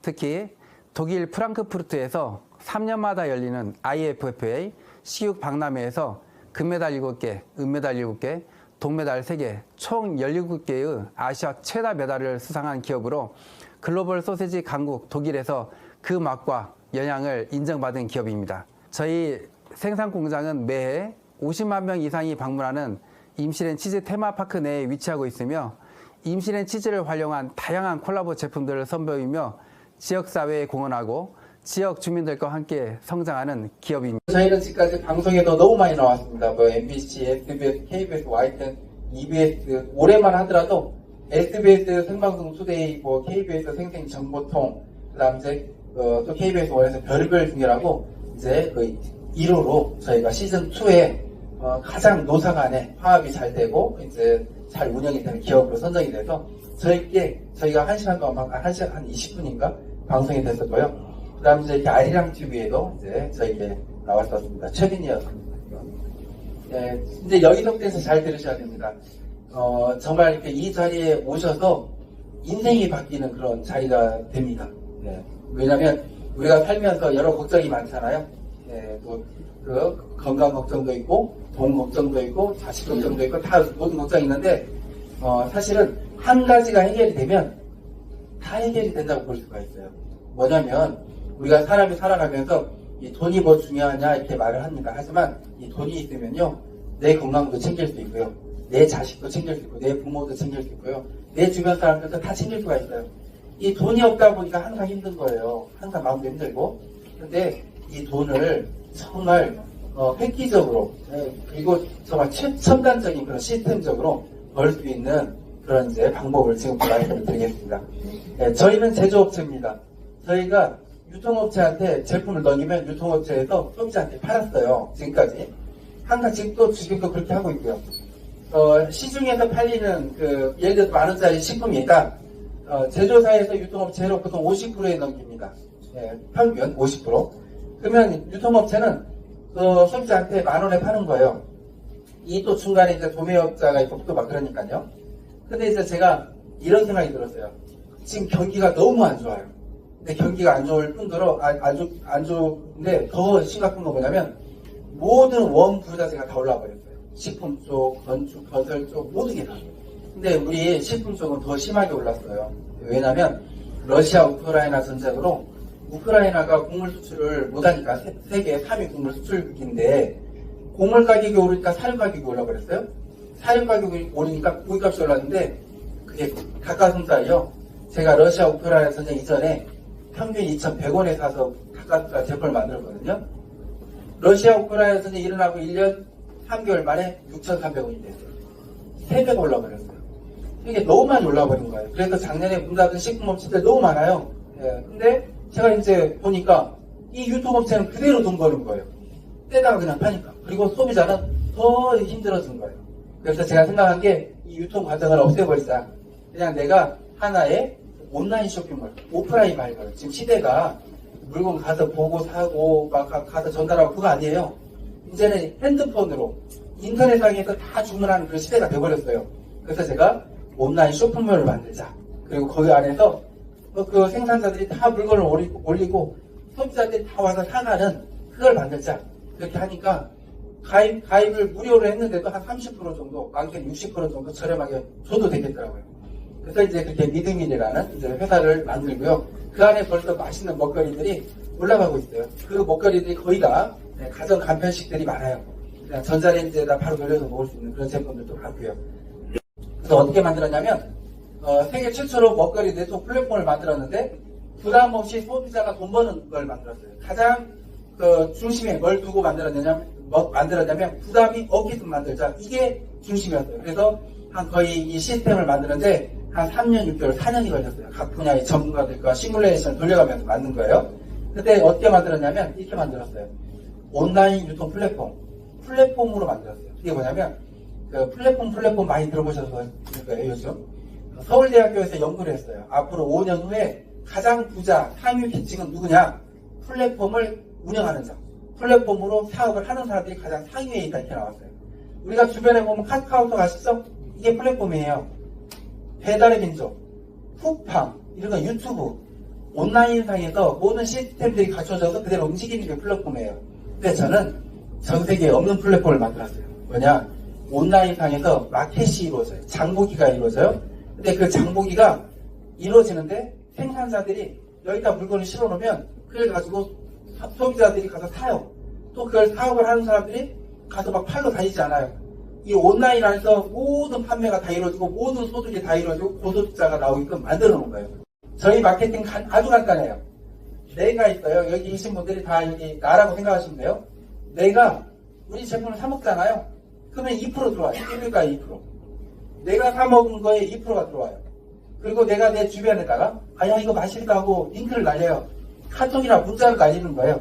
특히 독일 프랑크푸르트에서 3년마다 열리는 IFFA 시육 박람회에서 금메달 7개, 은메달 7개, 동메달 3개, 총 17개의 아시아 최다 메달을 수상한 기업으로 글로벌 소세지 강국 독일에서 그 맛과 영양을 인정받은 기업입니다. 저희 생산 공장은 매해 50만 명 이상이 방문하는 임실엔 치즈 테마파크 내에 위치하고 있으며 임실엔 치즈를 활용한 다양한 콜라보 제품들을 선보이며 지역사회에 공헌하고 지역 주민들과 함께 성장하는 기업입니다. 저희는 지금까지 방송에도 너무 많이 나왔습니다. MBC, SBS, KBS, YTN, EBS 올해만 하더라도 SBS 생방송 투데이, KBS 생생정보통, 그다음 이제 또 KBS 원에서 별별 중계라고 이제 1호로 저희가 시즌 2에 가장 노사 간에 화합이 잘 되고 이제 잘 운영이 되는 기업으로 선정이 돼서 저희가 1시간 동안 한 20분인가 방송이 됐었고요. 그 다음에 이제 이렇게 아리랑 TV에도 이제 저희게 나왔었습니다. 최근이었습니다. 네, 이제 여기서부터 잘 들으셔야 됩니다. 정말 이렇게 이 자리에 오셔서 인생이 바뀌는 그런 자리가 됩니다. 네, 왜냐면 우리가 살면서 여러 걱정이 많잖아요. 네, 그 건강 걱정도 있고, 돈 걱정도 있고, 자식 걱정도 있고, 다 모든 걱정이 있는데, 사실은 한 가지가 해결이 되면 다 해결이 된다고 볼 수가 있어요. 뭐냐면, 우리가 사람이 살아가면서 이 돈이 뭐 중요하냐 이렇게 말을 합니다. 하지만 이 돈이 있으면요, 내 건강도 챙길 수 있고요, 내 자식도 챙길 수 있고, 내 부모도 챙길 수 있고요, 내 주변 사람들도 다 챙길 수가 있어요. 이 돈이 없다 보니까 항상 힘든 거예요. 항상 마음도 힘들고. 근데 이 돈을 정말 획기적으로, 그리고 정말 첨단적인 그런 시스템적으로 벌 수 있는 그런 이제 방법을 지금 말씀을 드리겠습니다. 네, 저희는 제조업체입니다. 저희가 유통업체한테 제품을 넘기면 유통업체에서 소비자한테 팔았어요. 지금까지. 항상 지금도 그렇게 하고 있고요. 시중에서 팔리는 예를 들어서 10,000원짜리 식품이니까 제조사에서 유통업체로 보통 50%에 넘깁니다. 네, 평균 50%. 그러면 유통업체는 소비자한테 10,000원에 파는 거예요. 이 또 중간에 이제 도매업자가 있고 또 막 그러니까요. 근데 이제 제가 이런 생각이 들었어요. 지금 경기가 너무 안 좋아요. 근데 경기가 안 좋을 뿐더러 안 좋은데 더 심각한 거 뭐냐면 모든 원 부자재가 다 올라와 버렸어요. 식품 쪽, 건축, 건설 쪽 모든 게 다. 근데 우리 식품 쪽은 더 심하게 올랐어요. 왜냐면 러시아 우크라이나 전쟁으로 우크라이나가 곡물 수출을 못하니까 세계 3위 곡물 수출국인데 곡물 가격이 오르니까 사료 가격이 올라버렸어요. 사료 가격이 오르니까 고기값이 올랐는데 그게 닭가슴살이요. 제가 러시아 우크라이나 전쟁 이전에 평균 2,100원에 사서 닭가슴살 제품을 만들었거든요. 러시아 우크라이나 전쟁이 일어나고 1년 3개월 만에 6,300원이 됐어요. 3배가 올라버렸어요. 이게 너무 많이 올라버린 거예요. 그래서 작년에 문 닫은 식품업체들 너무 많아요. 예, 근데 제가 이제 보니까 이 유통업체는 그대로 돈 버는 거예요. 떼다가 그냥 파니까. 그리고 소비자는 더 힘들어진 거예요. 그래서 제가 생각한 게 이 유통 과정을 없애버리자. 그냥 내가 하나의 온라인 쇼핑몰, 오프라인 말고요. 지금 시대가 물건 가서 보고 사고 막 가서 전달하고 그거 아니에요. 이제는 핸드폰으로 인터넷상에서 다 주문하는 그런 시대가 돼버렸어요. 그래서 제가 온라인 쇼핑몰을 만들자. 그리고 거기 안에서 그 생산자들이 다 물건을 올리고 소비자들이 다 와서 사가는 그걸 만들자. 그렇게 하니까 가입을 무료로 했는데도 한 30% 정도, 많게는 60% 정도 저렴하게 줘도 되겠더라고요. 그래서 이제 그렇게 미드밀이라는 이제 회사를 만들고요. 그 안에 벌써 맛있는 먹거리들이 올라가고 있어요. 그 먹거리들이 거의 다 가정 간편식들이 많아요. 그냥 전자레인지에다 바로 돌려서 먹을 수 있는 그런 제품들도 많고요. 그래서 어떻게 만들었냐면 세계 최초로 먹거리 네트워크 플랫폼을 만들었는데 부담 없이 소비자가 돈 버는 걸 만들었어요. 가장 중심에 뭘 두고 만들었냐면 부담이 없게끔 만들자. 이게 중심이었어요. 그래서 거의 이 시스템을 만드는데 한 3년, 6개월, 4년이 걸렸어요. 각 분야의 전문가들과 시뮬레이션을 돌려가면서 만든 거예요. 그때 어떻게 만들었냐면 이렇게 만들었어요. 온라인 유통 플랫폼으로 만들었어요. 이게 뭐냐면 플랫폼 많이 들어보셔서 그럴 거예요. 요즘 서울대학교에서 연구를 했어요. 앞으로 5년 후에 가장 부자 상위 계층은 누구냐? 플랫폼을 운영하는 자, 플랫폼으로 사업을 하는 사람들이 가장 상위에 있다 이렇게 나왔어요. 우리가 주변에 보면 카카오톡 아시죠? 이게 플랫폼이에요. 배달의 민족, 쿠팡, 이런 거 유튜브, 온라인상에서 모든 시스템들이 갖춰져서 그대로 움직이는 게 플랫폼이에요. 근데 저는 전 세계에 없는 플랫폼을 만들었어요. 뭐냐? 온라인상에서 마켓이 이루어져요. 장보기가 이루어져요. 근데 그 장보기가 이루어지는데 생산자들이 여기다 물건을 실어놓으면 그걸 가지고 소비자들이 가서 사요. 또 그걸 사업을 하는 사람들이 가서 막 팔러 다니지 않아요. 이 온라인 안에서 모든 판매가 다 이루어지고 모든 소득이 다 이루어지고 고소득자가 나오게끔 만들어 놓은 거예요. 저희 마케팅 아주 간단해요. 내가 있어요. 여기 계신 분들이 다 여기 나라고 생각하시면 돼요. 내가 우리 제품을 사 먹잖아요. 그러면 2% 들어와요. 1일가 2%. 내가 사 먹은 거에 2%가 들어와요. 그리고 내가 내 주변에다가 야 이거 맛있다고 링크를 날려요. 카톡이나 문자를 날리는 거예요.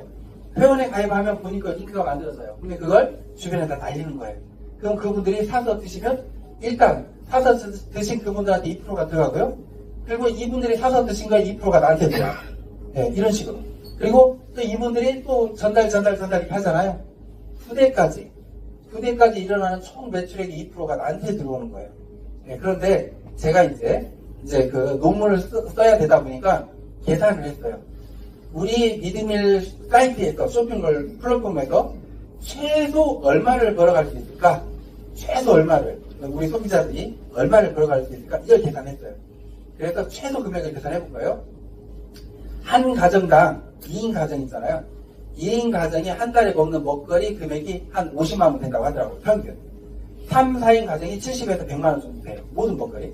회원에 가입하면 보니까 링크가 만들어져요. 근데 그걸 주변에다 날리는 거예요. 그럼 그분들이 사서 드시면 일단 사서 드신 그분들한테 2%가 들어가고요. 그리고 이분들이 사서 드신 거에 2%가 나한테 들어와요. 네, 이런 식으로. 그리고 또 이분들이 또 전달 이렇게 하잖아요. 후대까지 일어나는 총 매출액의 2%가 나한테 들어오는 거예요. 네, 그런데 제가 이제 그 논문을 써야 되다 보니까 계산을 했어요. 우리 미드밀 사이트에서 쇼핑몰 플랫폼에서 최소 얼마를 벌어갈 수 있을까? 최소 얼마를 우리 소비자들이 얼마를 벌어갈 수 있을까? 이걸 계산했어요. 그래서 최소 금액을 계산해볼까요? 한 가정당 2인 가정 있잖아요. 2인 가정이 한 달에 먹는 먹거리 금액이 한 50만 원 된다고 하더라고요. 평균. 3, 4인 가정이 70에서 100만 원 정도 돼요. 모든 먹거리.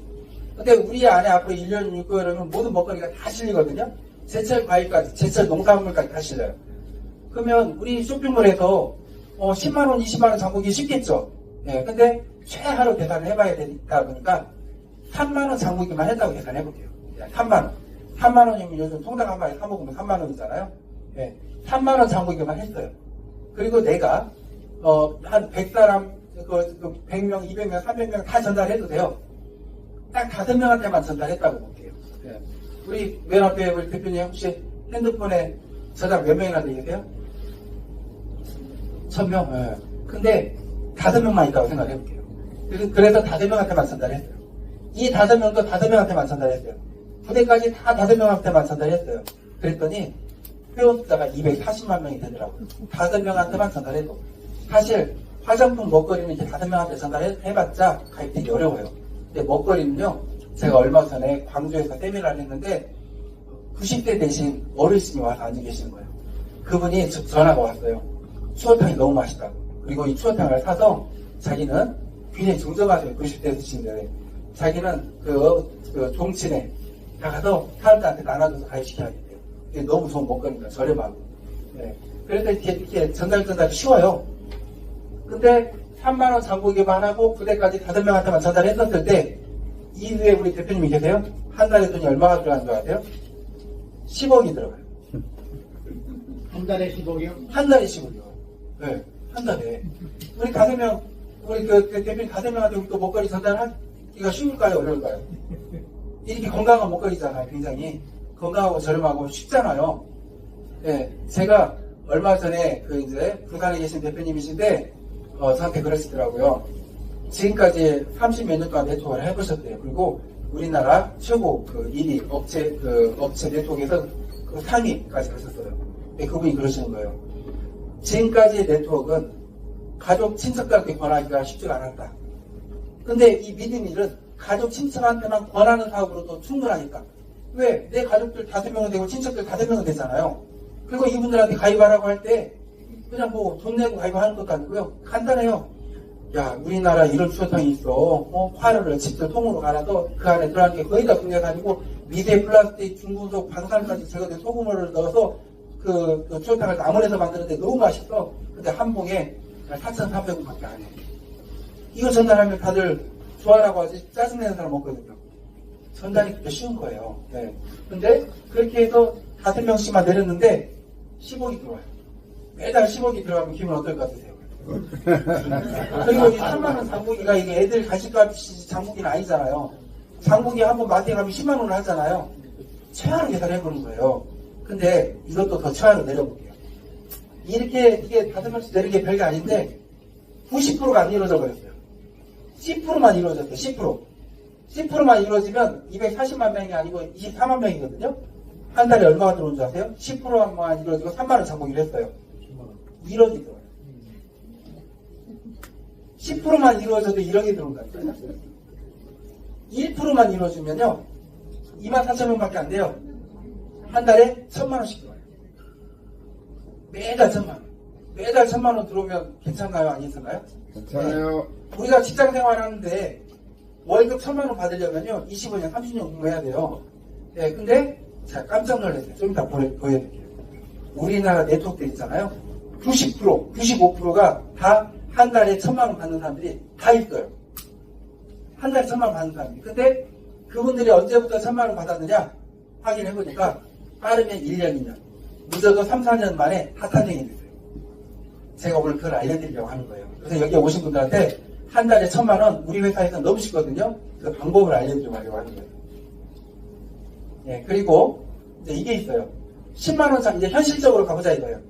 근데 우리 안에 앞으로 1년 6개월이면 모든 먹거리가 다 실리거든요. 제철 과일까지, 제철 농산물까지 다 실려요. 그러면 우리 쇼핑몰에서 10만원, 20만원 장보기 쉽겠죠. 예, 근데 최하로 계산을 해봐야 되다 보니까 3만원 장보기만 했다고 계산해볼게요. 3만원. 3만원이면 요즘 통닭 한 마리 사먹으면 3만원이잖아요. 예, 3만원 장보기만 했어요. 그리고 내가, 한 100사람, 100명, 200명, 300명 다 전달해도 돼요. 딱 5명한테만 전달했다고 볼게요. 예. 우리 맨 앞에 우리 대표님 혹시 핸드폰에 저장 몇 명이나 되세요? 1000명? 예. 근데 5명만 있다고 생각해볼게요. 그래서 5명한테만 전달했어요. 이 5명도 5명한테만 전달했어요. 부대까지 다 5명한테만 전달했어요. 그랬더니 회원 숫자가 240만 명이 되더라고요. 5명한테만 전달해도. 사실 화장품 먹거리는 이렇게 5명한테 전달해봤자 가입되기 어려워요. 근데 먹거리는요, 제가 얼마 전에 광주에서 세미나를 했는데 90대 되신 어르신이 와서 앉아 계시는 거예요. 그분이 전화가 왔어요. 추어탕이 너무 맛있다고. 그리고 이 추어탕을 사서 자기는 굉장히 정정하세요. 90대 되신데 자기는 그 종친에 나가서 사람들한테 나눠줘서 가입시켜야겠대요. 이게 너무 좋은 먹거리니까 저렴하고. 네. 그래서 이렇게 전달이 쉬워요. 근데 3만원 장보기만 하고 부대까지 5명한테만 전달했었을 때 이후에 우리 대표님이 계세요? 한 달에 돈이 얼마가 들어가는 줄 아세요? 10억이 들어가요. 한 달에 10억이요? 한 달에 10억이요. 네, 한 달에. 우리 5명, 우리 그 대표님 5명한테 또 먹거리 전달하기가 쉬울까요? 어려울까요? 이렇게 건강한 먹거리잖아요. 굉장히 건강하고 저렴하고 쉽잖아요. 네, 제가 얼마 전에 부산에 계신 대표님이신데 저한테 그러시더라고요. 지금까지 30몇 년 동안 네트워크를 해보셨대요. 그리고 우리나라 최고 1위 업체 네트워크에서 3위까지 가셨어요. 네, 그분이 그러시는 거예요. 지금까지의 네트워크는 가족, 친척들한테 권하기가 쉽지가 않았다. 근데 이 미드밀은 가족, 친척한테만 권하는 사업으로도 충분하니까. 왜? 내 가족들 5명은 되고 친척들 5명은 되잖아요. 그리고 이분들한테 가입하라고 할 때 그냥 돈 내고 가입하는 것도 아니고요. 간단해요. 야, 우리나라 이런 추어탕이 있어. 화로를 직접 통으로 갈아서 그 안에 들어간 게 거의 다 분해가지고 미세 플라스틱, 중금속, 방사능까지 제거된 소금물을 넣어서 그 추어탕을 나물에서 만드는데 너무 맛있어. 근데 한 봉에 4,300원밖에 안 해. 이거 전달하면 다들 좋아라고 하지 짜증내는 사람 없거든요. 전달이 그렇게 쉬운 거예요. 네. 근데 그렇게 해서 5명씩만 내렸는데 10억이 들어와요. 매달 10억이 들어가면 기분 어떨 것 같으세요? 그리고 이 3만원 장보기가 이게 애들 간식값이 장보기는 아니잖아요. 장보기 한번 마트에 가면 10만원을 하잖아요. 최하로 계산해보는 거예요. 근데 이것도 더 최하로 내려볼게요. 이게 5명씩 내린 게 별게 아닌데 90%가 안 이루어져 버렸어요. 10%만 이루어졌어요. 10%만 이루어지면 240만 명이 아니고 24만 명이거든요. 한 달에 얼마가 들어온 줄 아세요? 10%만 이루어지고 3만원 장보기를 했어요. 1억이 들어와요. 10%만 이루어져도 1억이 들어온다니까요. 1%만 이루어지면요 24,000명밖에 안 돼요. 한 달에 1,000만원씩 들어와요. 매달 1,000만원. 매달 1,000만원 들어오면 괜찮나요? 아니겠나요? 괜찮아요. 우리가 직장 생활하는데 월급 1,000만원 받으려면요 25년, 30년 공부해야 돼요. 네, 근데 제가 깜짝 놀랐어요. 좀 이따 보여드릴게요. 우리나라 네트워크 있잖아요. 90%, 95%가 다 한 달에 1,000만원 받는 사람들이 다 있어요. 한 달에 1,000만원 받는 사람들이. 근데 그분들이 언제부터 1,000만원 받았느냐 확인해보니까 빠르면 1년, 2년, 늦어도 3, 4년 만에 핫한행이 됐어요. 제가 오늘 그걸 알려드리려고 하는 거예요. 그래서 여기 오신 분들한테 한 달에 1,000만원 우리 회사에서 너무 쉽거든요. 그 방법을 알려드리려고 하는 거예요. 예, 그리고 이제 이게 있어요. 10만원 장, 이제 현실적으로 가보자 이거예요.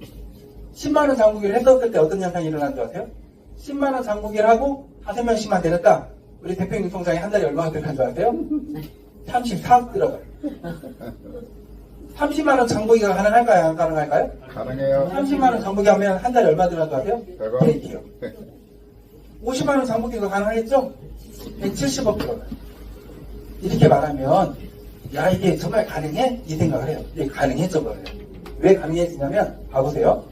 10만원 장부기를 했었을 때 어떤 현상이 일어난 줄 아세요? 10만원 장부기를 하고 5명씩만 내렸다. 우리 대표님 통장에 한 달에 얼마가 들어간 줄 아세요? 34억 들어가요. 30만원 장부기가 가능할까요? 안 가능할까요? 가능해요. 30만원 장부기 하면 한 달에 얼마 들어간 줄 아세요? 100원. 100이요. 50만원 장부기가 가능하겠죠? 170억 들어가요. 이렇게 말하면 야 이게 정말 가능해? 이 생각을 해요. 이게 가능해져 버려요. 왜 가능해지냐면 봐보세요.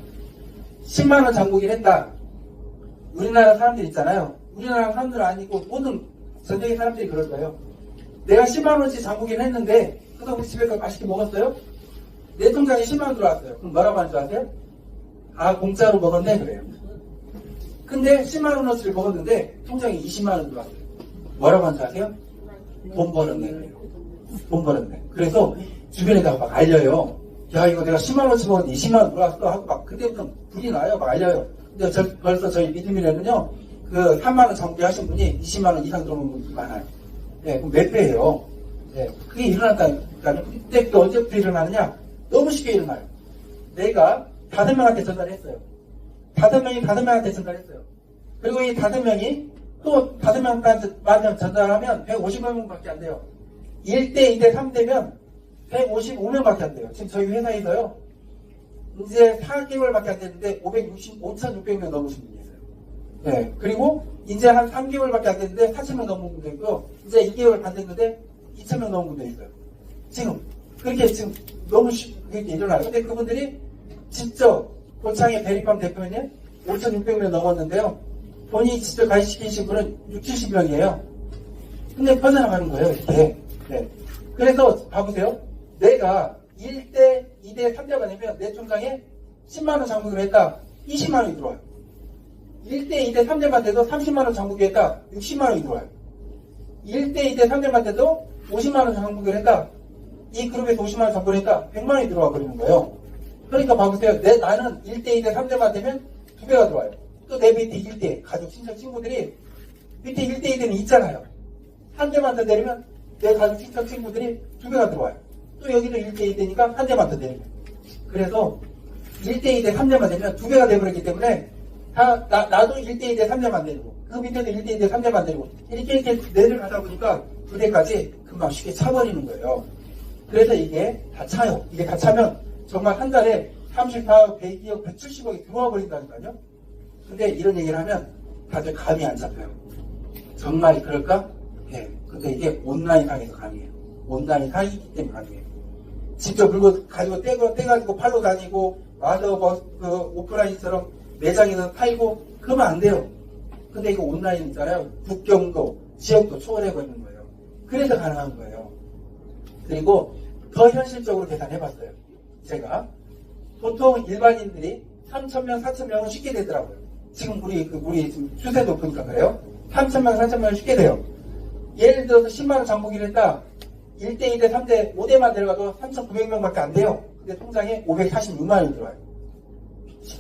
10만원 장부기를 했다. 우리나라 사람들 있잖아요. 우리나라 사람들 아니고 모든 전 세계 사람들이 그럴 거예요. 내가 10만원씩 장부기를 했는데 그래서 우리 집에서 맛있게 먹었어요? 내 통장에 10만원 들어왔어요. 그럼 뭐라고 하는 줄 아세요? 아 공짜로 먹었네 그래요. 근데 10만원어치를 먹었는데 통장에 20만원 들어왔어요. 뭐라고 하는 줄 아세요? 돈 벌었네 그래요. 돈 벌었네. 그래서 주변에다가 막 알려요. 야 이거 내가 10만원치 먹었는데 20만원 들어왔어 하고 막 그때부터 불이 나요. 막 알려요. 근데 벌써 저희 믿음이라면요 그 3만원 장부기 하신 분이 20만원 이상 들어오는 분이 많아요. 네, 그럼 몇 배예요? 네, 그게 일어났다니까요. 근데 그게 언제부터 일어나느냐? 너무 쉽게 일어나요. 내가 5명한테 전달했어요. 5명한테 전달했어요. 그리고 이 5명이 또 5명한테 전달하면 150명밖에 안 돼요. 1대, 2대, 3대면 155명밖에 안 돼요. 지금 저희 회사에서요. 이제 4개월밖에 안 됐는데 5,600명 넘으신 분이 있어요. 네. 그리고 이제 한 3개월밖에 안 됐는데 4,000명 넘은 분도 있고요. 이제 2개월 반 됐는데 2,000명 넘은 분도 있어요. 지금 그렇게 지금 너무 쉽게 일어나요. 근데 그분들이 직접 고창의 베리팜 대표님 5,600명 넘었는데요. 본인이 직접 가입시키신 분은 60, 70명이에요. 근데 퍼져나가는 거예요. 이렇게. 네. 그래서 봐보세요. 내가 1대, 2대, 3대가 되면 내 통장에 10만원 장부기를 했다. 20만원이 들어와요. 1대, 2대, 3대만 돼도 30만원 장부기 했다. 60만원이 들어와요. 1대, 2대, 3대만 돼도 50만원 장부기를 했다. 이 그룹에서 50만원 장부기를 했다. 100만원이 들어와 버리는 거예요. 그러니까 봐보세요. 나는 1대, 2대, 3대만 되면 2배가 들어와요. 또 내 밑에 1대, 가족, 친척, 친구들이 밑에 1대, 2대는 있잖아요. 한 대만 더 내리면 내 가족, 친척, 친구들이 2배가 들어와요. 또 여기도 1대, 2대니까 한 대만 더 내리면. 그래서 1대, 2대, 3대만 되면 2배가 돼버렸기 때문에 나도 1대, 2대, 3대만 내리고 그 밑에도 1대, 2대, 3대만 내리고 이렇게 내려가다 보니까 2대까지 금방 쉽게 차버리는 거예요. 그래서 이게 다 차요. 이게 다 차면 정말 한 달에 34억, 102억, 170억이 들어와 버린다니까요. 근데 이런 얘기를 하면 다들 감이 안 잡혀요. 정말 그럴까? 네. 근데 이게 온라인상에서 가능해요. 온라인상이기 때문에 가능해요. 직접 물건 가지고 떼가지고 팔러 다니고 와서 오프라인처럼 매장에서 팔고 그러면 안 돼요. 근데 이거 온라인 있잖아요. 국경도 지역도 초월해버리는 거예요. 그래서 가능한 거예요. 그리고 더 현실적으로 계산해봤어요. 제가 보통 일반인들이 3,000명, 4,000명은 쉽게 되더라고요. 지금 우리 지금 추세도 보니까 그래요. 3,000명, 4,000명은 쉽게 돼요. 예를 들어서 10만원 장부기를 했다. 1대, 2대, 3대, 5대만 들어가도 3,900명밖에 안 돼요. 근데 통장에 546만원이 들어와요.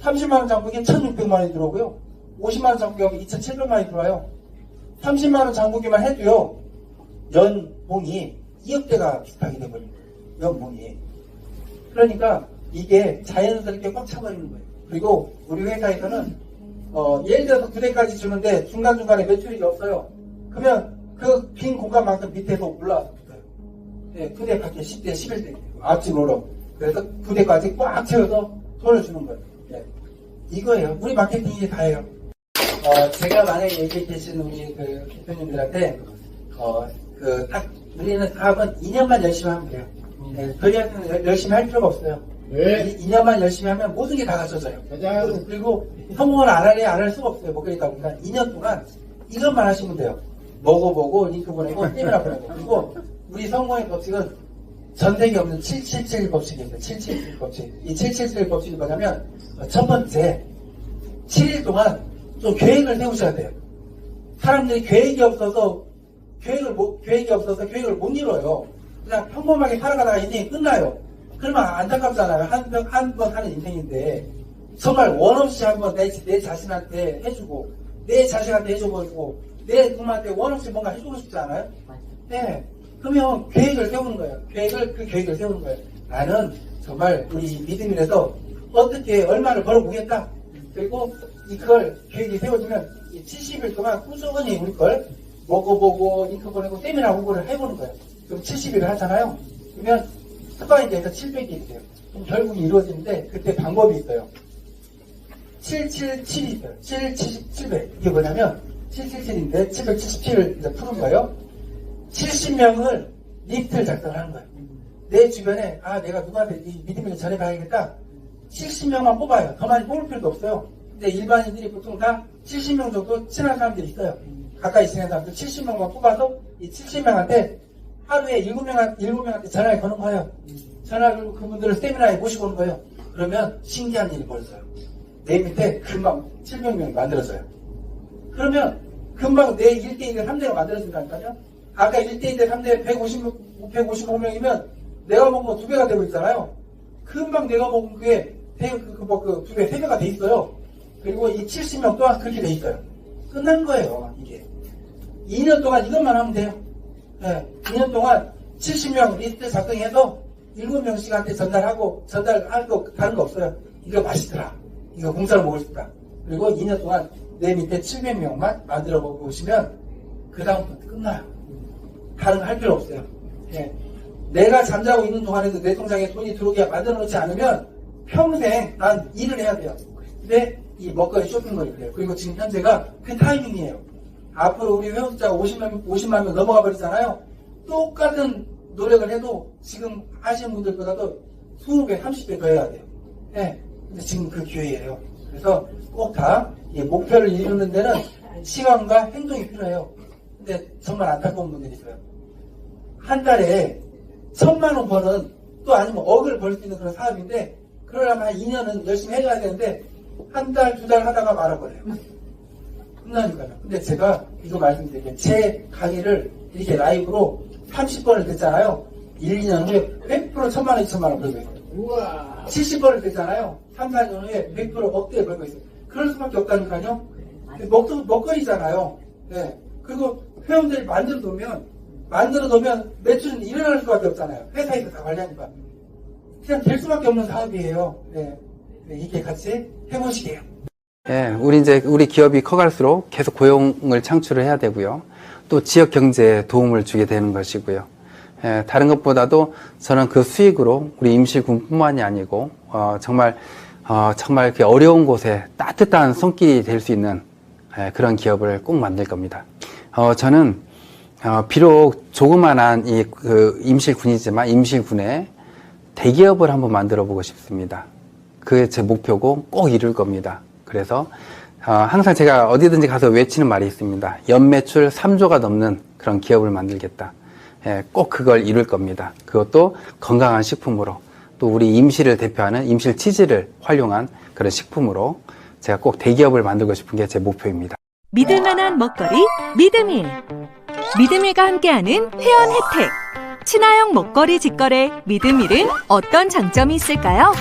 30만원 장부기에 1,600만원이 들어오고요. 50만원 장부기하면 2,700만원이 들어와요. 30만원 장부기만 해도요. 연봉이 2억대가 비슷하게 돼버리는 거예요. 연봉이. 그러니까 이게 자연스럽게 꽉 차버리는 거예요. 그리고 우리 회사에서는 예를 들어서 9대까지 주는데 중간중간에 매출이 없어요. 그러면 그 빈 공간만큼 밑에서 올라와서 붙어요. 네, 9대 밖에 10대, 11대. 앞집으로. 그래서 부대까지 꽉 채워서 돈을 주는 거예요. 예. 이거예요. 우리 마케팅이 다예요. 제가 만약에 얘기해 계신 우리 그 대표님들한테, 우리는 사업은 2년만 열심히 하면 돼요. 예, 더 이상 열심히 할 필요가 없어요. 네. 2년만 열심히 하면 모든 게 다 갖춰져요. 맞아요. 그리고 성공을 안 할 수가 없어요. 못 그러다 보니까 2년 동안 이것만 하시면 돼요. 먹어보고, 링크 보내고, 세미나 보내고. 그리고 우리 성공의 법칙은 전 세계 없는 777 법칙입니다. 777 법칙. 이 777 법칙이 뭐냐면, 첫 번째, 7일 동안 좀 계획을 세우셔야 돼요. 사람들이 계획이 없어서 계획을 못 이뤄요. 그냥 평범하게 살아가다가 인생이 끝나요. 그러면 안타깝잖아요. 한 번 사는 인생인데, 정말 원 없이 한번 내 자신한테 해주고, 내 자식한테 해주고, 내 부모한테 원 없이 뭔가 해주고 싶지 않아요? 네. 그러면 계획을 세우는 거예요. 그 계획을 세우는 거예요. 나는 정말 우리 믿음이라서 어떻게 얼마를 벌어보겠다. 그리고 그걸 계획이 세워지면 70일 동안 꾸준히 우리 걸 먹어보고, 링크 보내고, 세미나 공부를 해보는 거예요. 그럼 70일을 하잖아요. 그러면 습관이 돼서 700일이 돼요. 그럼 결국 이루어지는데 그때 방법이 있어요. 777이 있어요. 700. 이게 뭐냐면 777인데 777을 이제 푸는 거예요. 70명을 리스트를 작성하는 거예요. 내 주변에 내가 누구한테 이 믿음을 전해봐야겠다. 70명만 뽑아요. 더 많이 뽑을 필요도 없어요. 근데 일반인들이 보통 다 70명 정도 친한 사람들이 있어요. 가까이 지내는 사람들 70명만 뽑아서 이 70명한테 하루에 7명한테 전화를 거는 거예요. 전화를 그분들을 세미나에 모시고 오는 거예요. 그러면 신기한 일이 벌어져요. 내 밑에 금방 700명이 만들어져요. 그러면 금방 내 1대1대 3대가 만들어진다니까요. 아까 1대1대 3대 155명이면 내가 먹은 거 2배가 되고 있잖아요. 금방 내가 먹은 그게 2배, 3배가 돼 있어요. 그리고 이 70명 또한 그렇게 돼 있어요. 끝난 거예요, 이게. 2년 동안 이것만 하면 돼요. 네, 2년 동안 70명 리스트 작성해서 7명씩한테 전달할 거 다른 거 없어요. 이거 맛있더라. 이거 공짜로 먹을 수 있다. 그리고 2년 동안 내 밑에 700명만 만들어 보시면 그 다음부터 끝나요. 다른 거 할 필요 없어요. 네. 내가 잠자고 있는 동안에도 내 통장에 돈이 들어오게 만들어 놓지 않으면 평생 난 일을 해야 돼요. 근데 이 먹거리 쇼핑몰이 그래요. 그리고 지금 현재가 그 타이밍이에요. 앞으로 우리 회원 숫자가 50만 명 넘어가 버리잖아요. 똑같은 노력을 해도 지금 하시는 분들보다도 20배, 30배 더 해야 돼요. 네. 근데 지금 그 기회예요. 그래서 꼭 다 목표를 이루는 데는 시간과 행동이 필요해요. 근데 정말 안타까운 분들이 있어요. 한 달에 1,000만 원 버는 또 아니면 억을 벌 수 있는 그런 사업인데 그러려면 한 2년은 열심히 해줘야 되는데 한 달, 2달 하다가 말아버려요. 끝나니까요. 근데 제가 이거 말씀드릴게요. 제 강의를 이렇게 라이브로 30번을 듣잖아요. 1, 2년 후에 100% 1,000만 원, 2,000만 원 벌고 있어요. 우와. 70번을 듣잖아요. 3, 4년 후에 100% 억대에 벌고 있어요. 그럴 수밖에 없다니까요. 먹거리잖아요. 네. 그리고 회원들이 만들어 놓으면 매출은 일어날 수밖에 없잖아요. 회사에서 다 관리하니까. 그냥 될 수밖에 없는 사업이에요. 네. 네, 이렇게 같이 해보시게요. 예, 우리 기업이 커갈수록 계속 고용을 창출을 해야 되고요. 또 지역 경제에 도움을 주게 되는 것이고요. 예, 다른 것보다도 저는 그 수익으로 우리 임실군뿐만이 아니고 정말 그 어려운 곳에 따뜻한 손길이 될 수 있는 그런 기업을 꼭 만들 겁니다. 저는 비록 조그만한 임실군이지만 임실군에 대기업을 한번 만들어 보고 싶습니다. 그게 제 목표고 꼭 이룰 겁니다. 그래서 항상 제가 어디든지 가서 외치는 말이 있습니다. 연매출 3조가 넘는 그런 기업을 만들겠다. 꼭 그걸 이룰 겁니다. 그것도 건강한 식품으로 또 우리 임실을 대표하는 임실 치즈를 활용한 그런 식품으로 제가 꼭 대기업을 만들고 싶은 게 제 목표입니다. 믿을만한 먹거리 믿음일. 믿음일과 함께하는 회원 혜택. 친화형 먹거리 직거래 믿음일은 어떤 장점이 있을까요?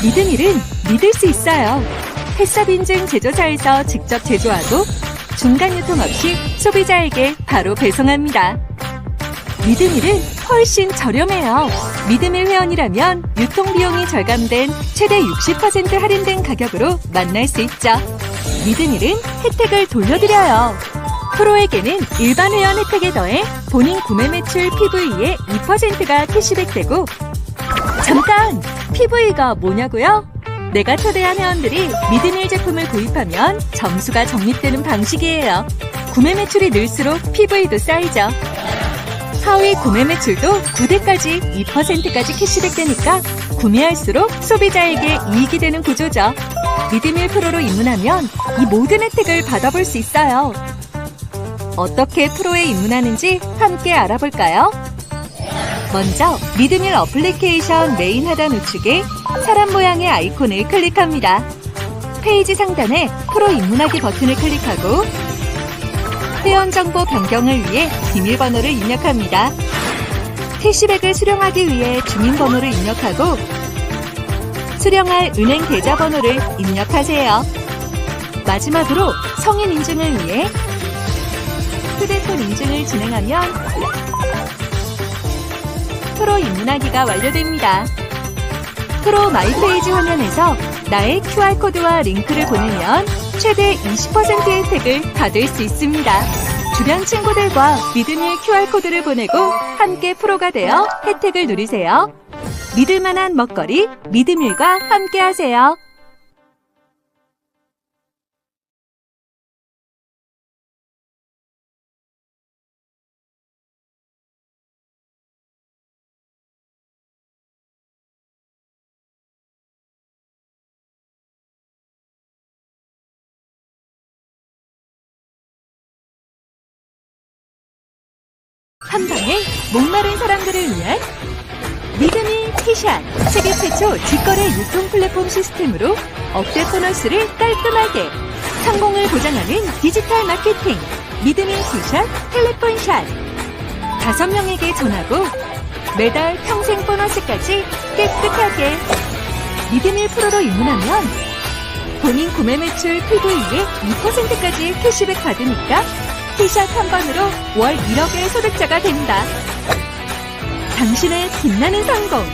믿음일은 믿을 수 있어요. 햇섭 인증 제조사에서 직접 제조하고 중간 유통 없이 소비자에게 바로 배송합니다. 믿음일은 훨씬 저렴해요. 믿음일 회원이라면 유통비용이 절감된 최대 60% 할인된 가격으로 만날 수 있죠. 믿음일은 혜택을 돌려드려요. 프로에게는 일반 회원 혜택에 더해 본인 구매 매출 PV에 2%가 캐시백되고 잠깐! PV가 뭐냐고요? 내가 초대한 회원들이 믿음일 제품을 구입하면 점수가 적립되는 방식이에요. 구매 매출이 늘수록 PV도 쌓이죠. 하위 구매 매출도 9대까지 2%까지 캐시백되니까 구매할수록 소비자에게 이익이 되는 구조죠. 믿음일 프로로 입문하면 이 모든 혜택을 받아볼 수 있어요. 어떻게 프로에 입문하는지 함께 알아볼까요? 먼저 믿음일 어플리케이션 메인 하단 우측에 사람 모양의 아이콘을 클릭합니다. 페이지 상단에 프로 입문하기 버튼을 클릭하고 회원 정보 변경을 위해 비밀번호를 입력합니다. 캐시백을 수령하기 위해 주민번호를 입력하고 수령할 은행 계좌번호를 입력하세요. 마지막으로 성인 인증을 위해 휴대폰 인증을 진행하면 프로 입문하기가 완료됩니다. 프로 마이페이지 화면에서 나의 QR코드와 링크를 보내면 최대 20% 혜택을 받을 수 있습니다. 주변 친구들과 믿음일 QR코드를 보내고 함께 프로가 되어 혜택을 누리세요. 믿을만한 먹거리 믿음일과 함께하세요. 한 방에 목마른 사람들을 위한 믿음이 티샷! 세계 최초 직거래 유통 플랫폼 시스템으로 억대 보너스를 깔끔하게 성공을 보장하는 디지털 마케팅 믿음이 티샷 텔레폰샷 5명에게 전하고 매달 평생 보너스까지 깨끗하게 믿음일 프로로 입문하면 본인 구매 매출 PV에 2%까지 캐시백 받으니까 티샷 한 번으로 월 1억의 소득자가 된다. 당신의 빛나는 성공,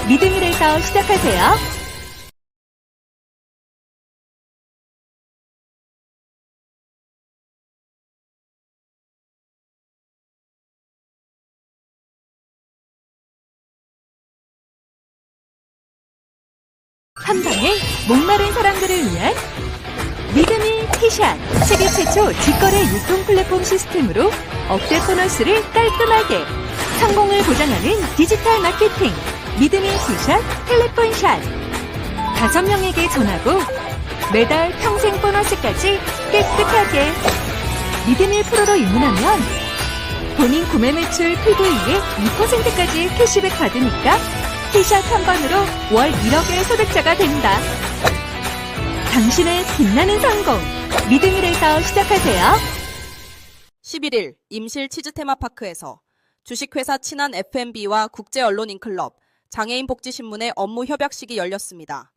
믿음일에서 시작하세요. 한 방에 목마른 사람들을 위한 믿음이 티샷! 세계 최초 직거래 유통 플랫폼 시스템으로 억대 보너스를 깔끔하게 성공을 보장하는 디지털 마케팅 믿음이 티샷 텔레폰샷 5명에게 전하고 매달 평생 보너스까지 깨끗하게 믿음일 프로로 입문하면 본인 구매 매출 PV에 2%까지 캐시백 받으니까 티샷 한 번으로 월 1억의 소득자가 된다. 당신의 빛나는 성공, 믿음일에서 시작하세요. 11일 임실 치즈 테마파크에서 주식회사 친한 F&B와 국제언론인클럽, 장애인복지신문의 업무 협약식이 열렸습니다.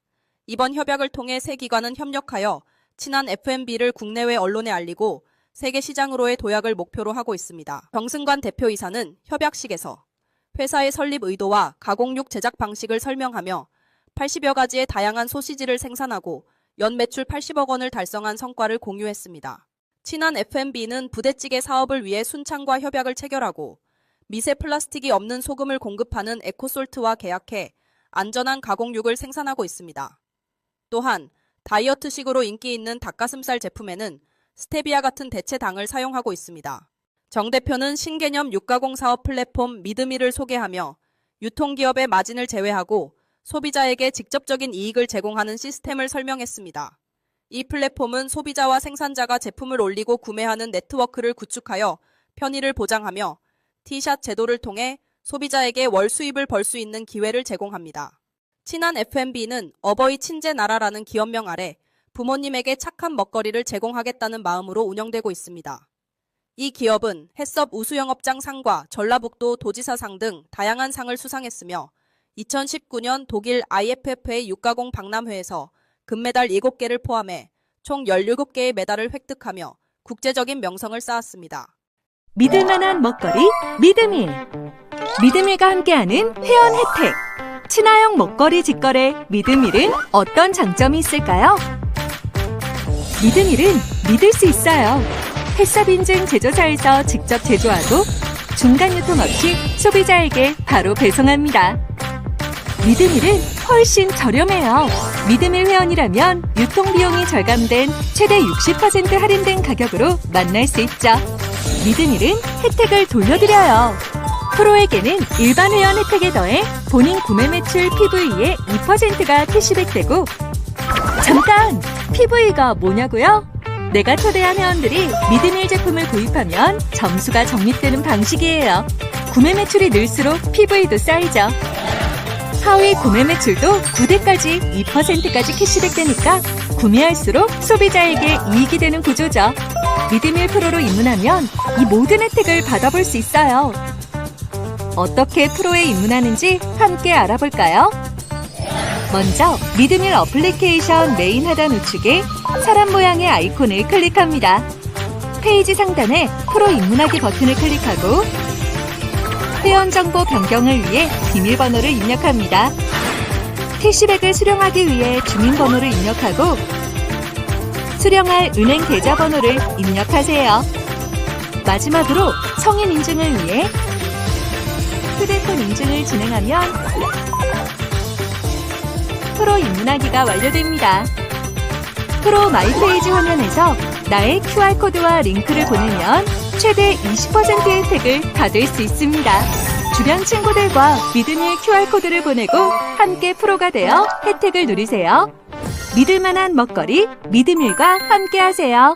이번 협약을 통해 세 기관은 협력하여 친한 F&B를 국내외 언론에 알리고 세계 시장으로의 도약을 목표로 하고 있습니다. 정승관 대표이사는 협약식에서 회사의 설립 의도와 가공육 제작 방식을 설명하며 80여 가지의 다양한 소시지를 생산하고 연 매출 80억 원을 달성한 성과를 공유했습니다. 친한 F&B는 부대찌개 사업을 위해 순창과 협약을 체결하고 미세 플라스틱이 없는 소금을 공급하는 에코솔트와 계약해 안전한 가공육을 생산하고 있습니다. 또한 다이어트식으로 인기 있는 닭가슴살 제품에는 스테비아 같은 대체당을 사용하고 있습니다. 정 대표는 신개념 육가공 사업 플랫폼 믿음이를 소개하며 유통기업의 마진을 제외하고 소비자에게 직접적인 이익을 제공하는 시스템을 설명했습니다. 이 플랫폼은 소비자와 생산자가 제품을 올리고 구매하는 네트워크를 구축하여 편의를 보장하며 티샷 제도를 통해 소비자에게 월 수입을 벌 수 있는 기회를 제공합니다. 친한 F&B는 어버이 친제 나라라는 기업명 아래 부모님에게 착한 먹거리를 제공하겠다는 마음으로 운영되고 있습니다. 이 기업은 해썹 우수영업장 상과 전라북도 도지사상 등 다양한 상을 수상했으며 2019년 독일 IFFA 육가공 박람회에서 금메달 7개를 포함해 총 17개의 메달을 획득하며 국제적인 명성을 쌓았습니다. 믿을만한 먹거리 믿음일. 믿음일과 함께하는 회원 혜택. 친화형 먹거리 직거래 믿음일은 어떤 장점이 있을까요? 믿음일은 믿을 수 있어요. 햇섭 인증 제조사에서 직접 제조하고 중간 유통 없이 소비자에게 바로 배송합니다. 믿음일은 훨씬 저렴해요. 믿음일 회원이라면 유통비용이 절감된 최대 60% 할인된 가격으로 만날 수 있죠. 믿음일은 혜택을 돌려드려요. 프로에게는 일반 회원 혜택에 더해 본인 구매 매출 PV에 2%가 캐시백되고 잠깐! PV가 뭐냐고요? 내가 초대한 회원들이 믿음일 제품을 구입하면 점수가 적립되는 방식이에요. 구매 매출이 늘수록 PV도 쌓이죠. 하위 구매 매출도 9대까지 2%까지 캐시백되니까 구매할수록 소비자에게 이익이 되는 구조죠. 믿음일 프로로 입문하면 이 모든 혜택을 받아볼 수 있어요. 어떻게 프로에 입문하는지 함께 알아볼까요? 먼저 믿음일 어플리케이션 메인 하단 우측에 사람 모양의 아이콘을 클릭합니다. 페이지 상단에 프로 입문하기 버튼을 클릭하고 회원 정보 변경을 위해 비밀번호를 입력합니다. 캐시백을 수령하기 위해 주민번호를 입력하고 수령할 은행 계좌번호를 입력하세요. 마지막으로 성인 인증을 위해 휴대폰 인증을 진행하면 프로 입문하기가 완료됩니다. 프로 마이 페이지 화면에서 나의 QR코드와 링크를 보내면 최대 20% 혜택을 받을 수 있습니다. 주변 친구들과 믿음일 QR코드를 보내고 함께 프로가 되어 혜택을 누리세요. 믿을만한 먹거리 믿음일과 함께하세요.